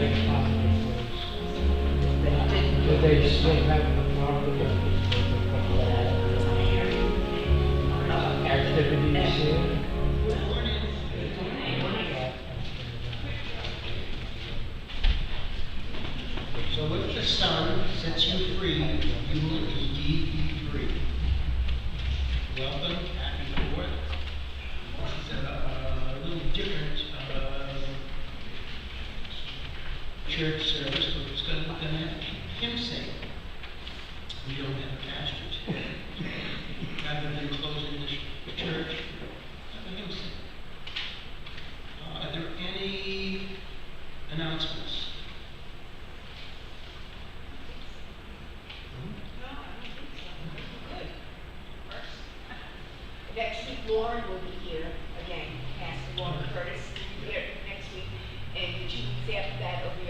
they possibly close? Do they still have the property? Activities here? So if the Son sets you free, you will indeed be free. Welcome, happy Fourth. This is a little different church service, but it's going to have hymn sing. We don't have a pastor today. Rather than closing the church, have a hymn sing. Are there any announcements? Next week, Lauren will be here again. Pastor Lauren Curtis will be here next week, and the 2 weeks after that will be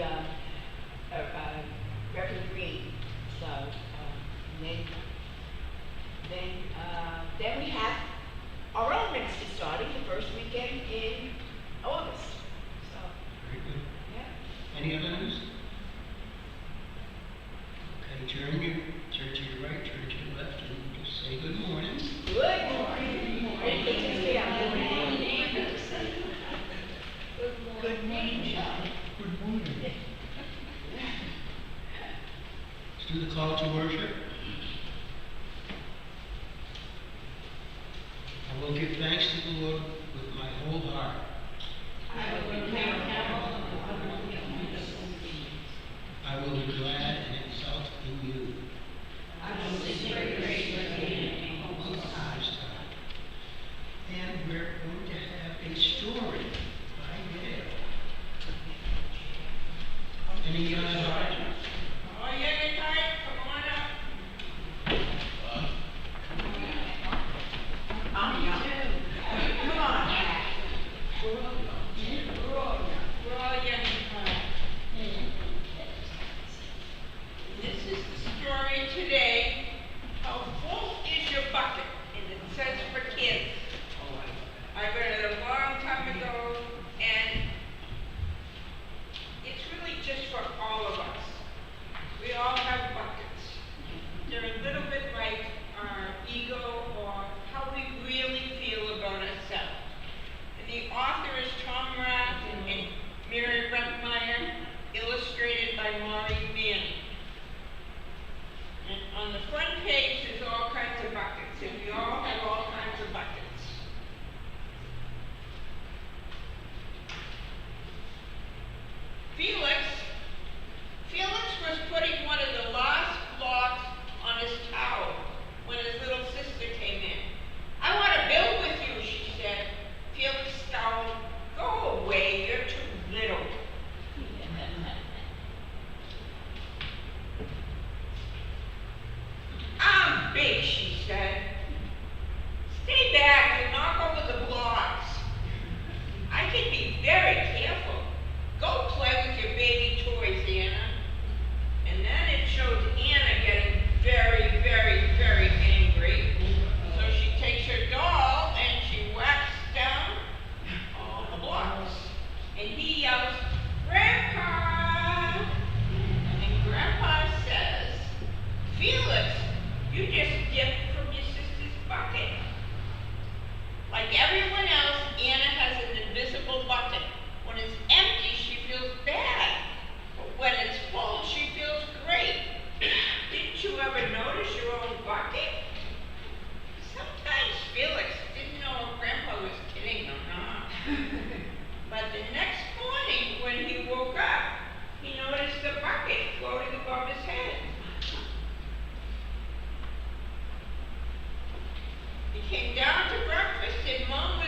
Reverend Green. So, then we have our own ministry starting the first weekend in August. So, Very good. yeah. Any other news? Okay, turn to your right, turn to your left, and just say good morning. Good morning. Good morning, John. Good morning. Let's do the call to worship. I will give thanks to the Lord with my whole heart. I will be glad and exult in you. And we're going to have a story by Gail. Any Oh, yeah, good night. Come on up. Come on. We're all young. This is the story today. How full is your bucket? And it says for kids. I read it a long time ago, and it's really just for all of us. We all have buckets. They're a little bit like our ego or how we really feel about ourselves. And the author is Tom Rath and Mary Brentmeyer, illustrated by Maureen Manning. And on the front page, there's all kinds of buckets, and we all have all kinds of buckets. Felix was putting one of the last blocks on his towel when his little sister came in. I want to build with you, she said. Felix scowled. Go away, you're too little. I'm big, she said. Stay back and knock over the blocks. I can be very careful. Go play with your baby toys, Anna. And then it shows Anna getting very, very, very angry. So she takes her doll and she whacks down all the blocks. And he yells, Grandpa! And Grandpa says, Felix, you just dipped from your sister's bucket. Like everyone else, Anna has an invisible bucket. When it's empty, she feels bad. But when it's full, she feels great. Didn't you ever notice your own bucket? Sometimes Felix didn't know if Grandpa was kidding or not. But the next morning, when he woke up, he noticed the bucket floating above his head. He came down to breakfast and Mom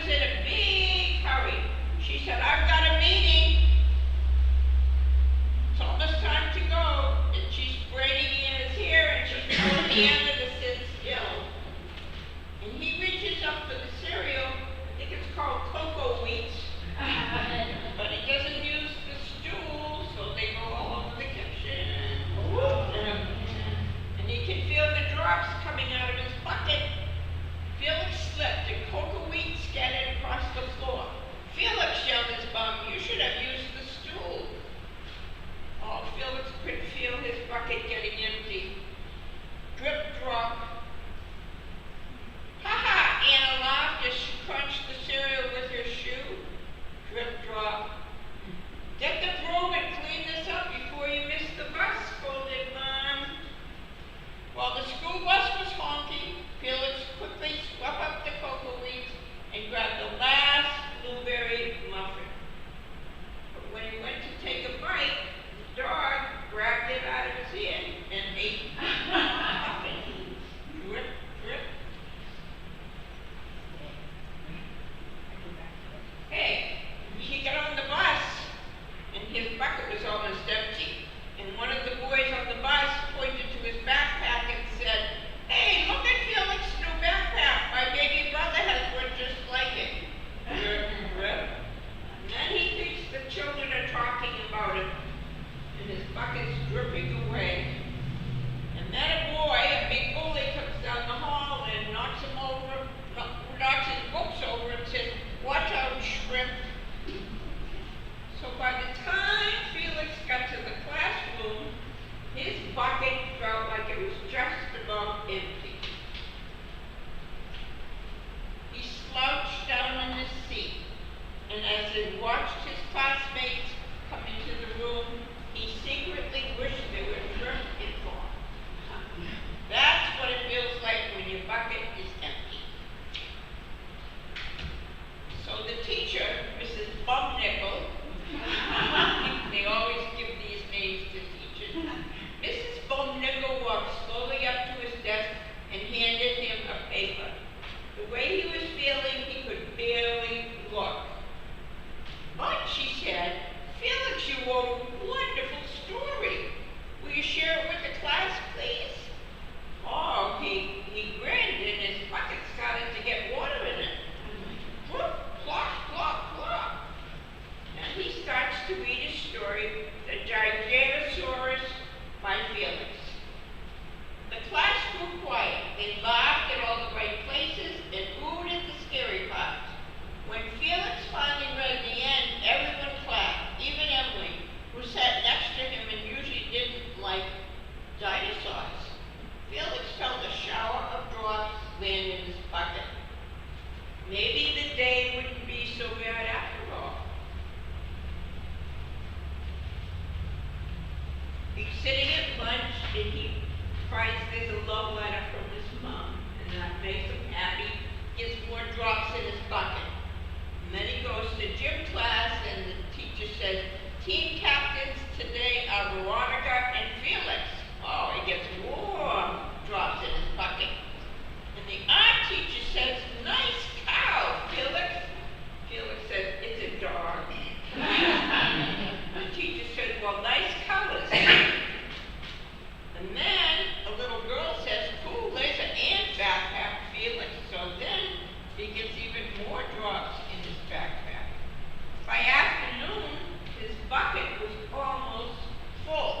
maybe the day wouldn't be so bad after all. He's sitting at lunch and he finds there's a love letter from his mom, and that makes him happy, gets more drops in his bucket. And then he goes to gym class and the teacher says, team captains today are Veronica and Felix. Oh, he gets more drops in his bucket. And the art teacher says, nice cow, Felix. Felix says, it's a dog. The teacher said, well, nice colors. And then a little girl says, ooh, there's an ant backpack, Felix. So then he gets even more drops in his backpack. By afternoon, his bucket was almost full.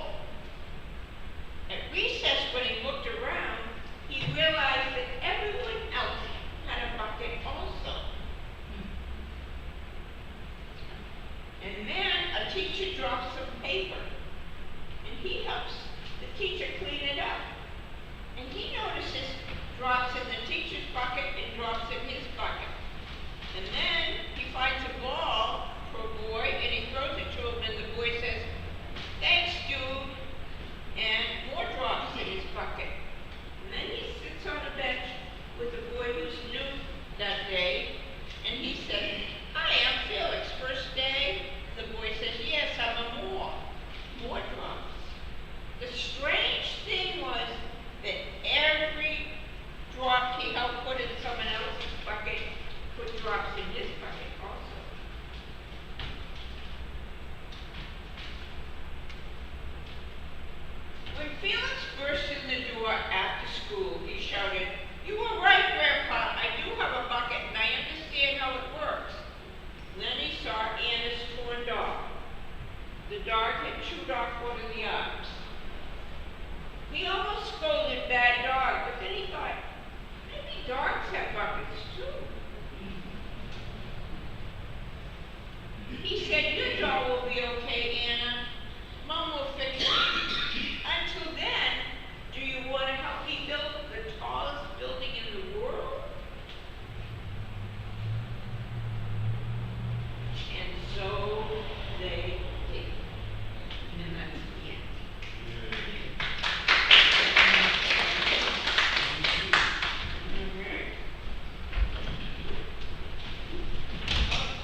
At recess, when he looked around, he realized that everyone else had a bucket also. And then a teacher drops some paper, and he helps the teacher clean it up. And he notices drops in the teacher's bucket and drops in his bucket. And then he finds a ball for a boy, and he throws it to him, and the boy says, thanks, dude, and more drops in his bucket. And then he sits on a bench with a boy who's new that day, and he says, hi, I'm Felix, first day? The boy says, yes, I'm a more drops. The strange thing was that every drop he helped put in someone else's bucket put drops in his bucket also. When Felix burst in the door after school, he shouted, you were right, Grandpa, I do have a bucket and I understand how it works. Then he saw Anna's torn dog. The dog had chewed off one of the arms. He almost scolded bad dog, but then he thought, maybe dogs have buckets too. He said, your dog will be okay, Anna. Mom will fix it. Until then, do you want to help me build the tallest building in the world? And so they did. And that's the end.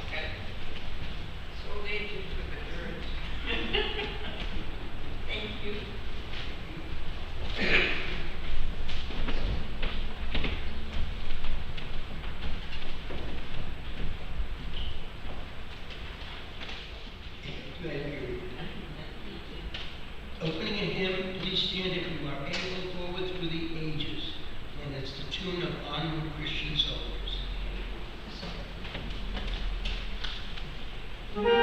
Okay. So they did for the birds. Thank you. Thank you. Opening a hymn, please stand if you are able forward through the ages. And it's the tune of Onward Christian Soldiers. Thank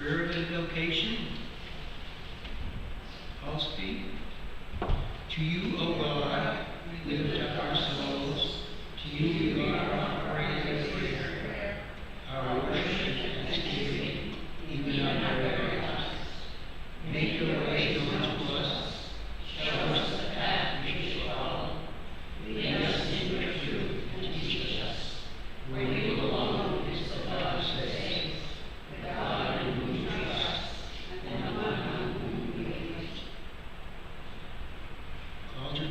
Prayer of invocation. I'll speak. To you, O God, we lift up our souls. To you we are our praise and prayer, our worship and thanksgiving, even our prayers. Make your way known to us. Show us the path we should follow. Lead us in your truth and teach us. For you alone is the God who saves, the God in whom we trust, and the one on whom we wait. Call to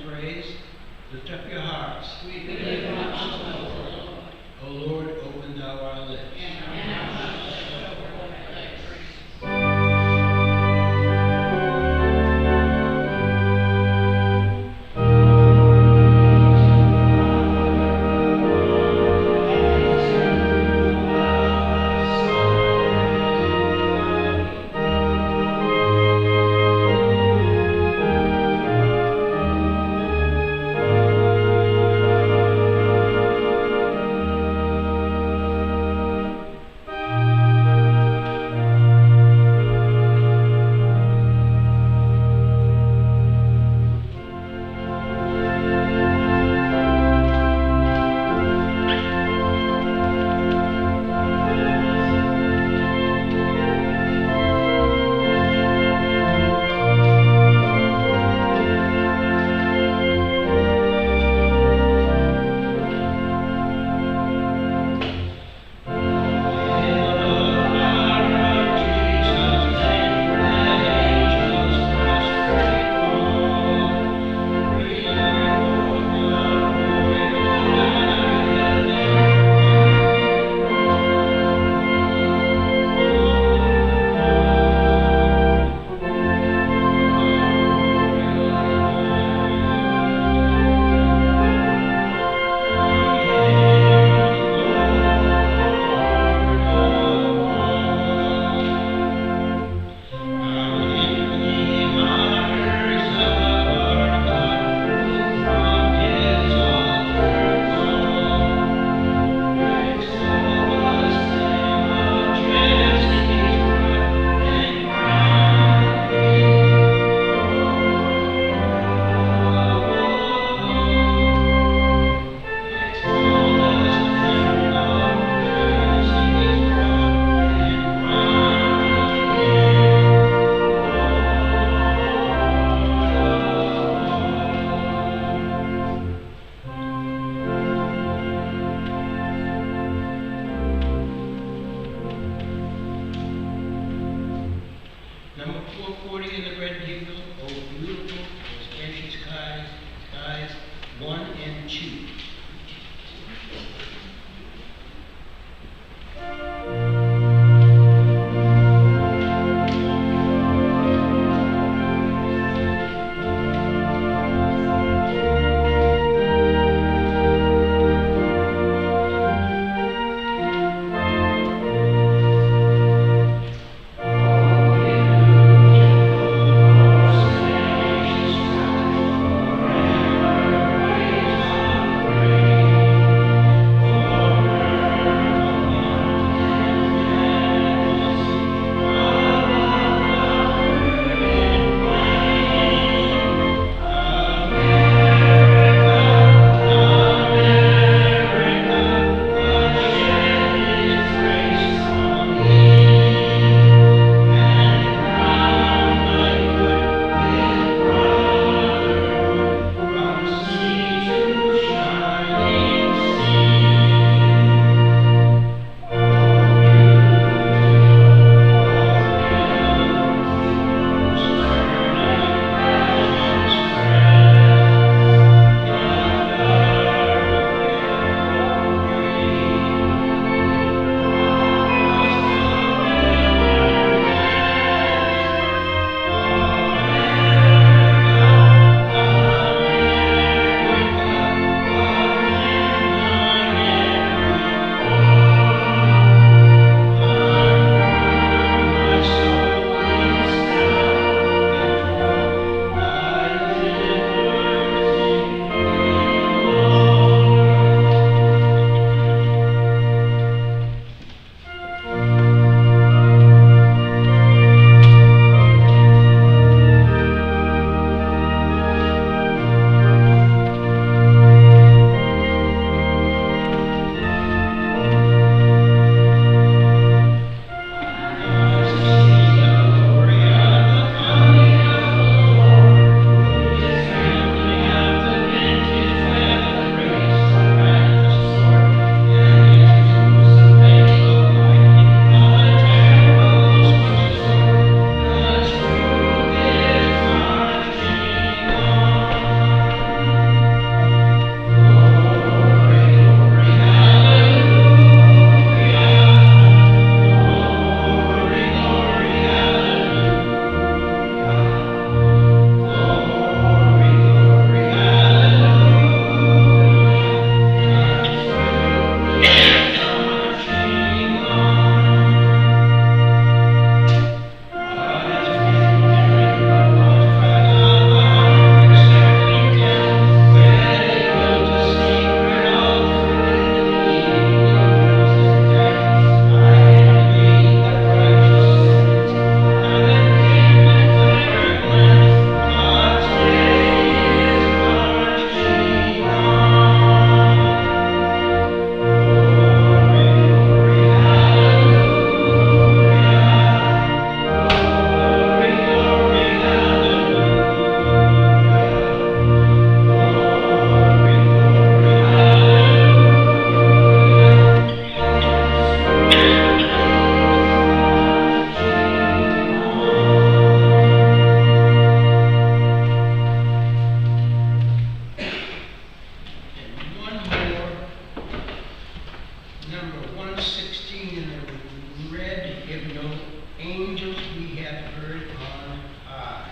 number 116 in the red, if no angels we have heard on high.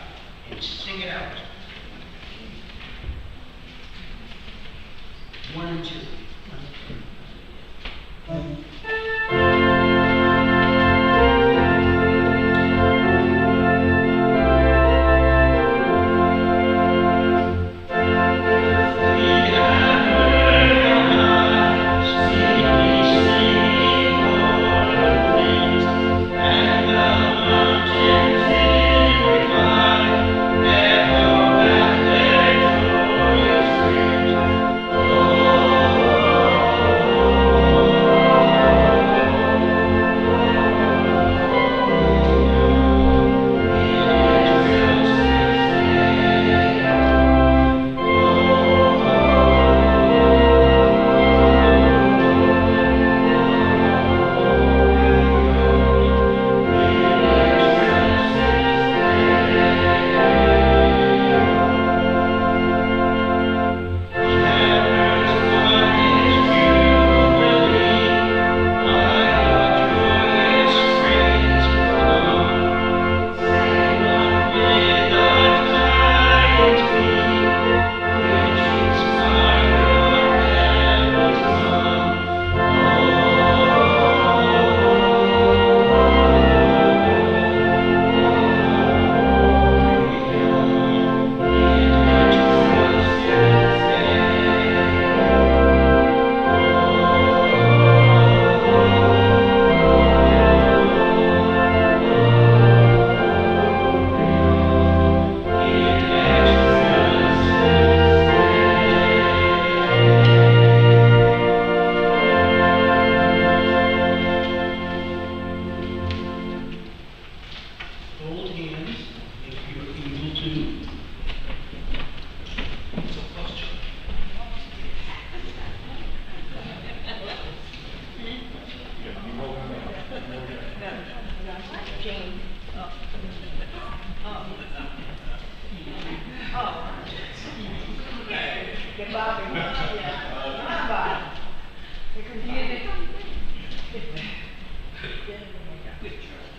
And sing it out. 1 and 2.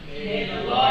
May the Lord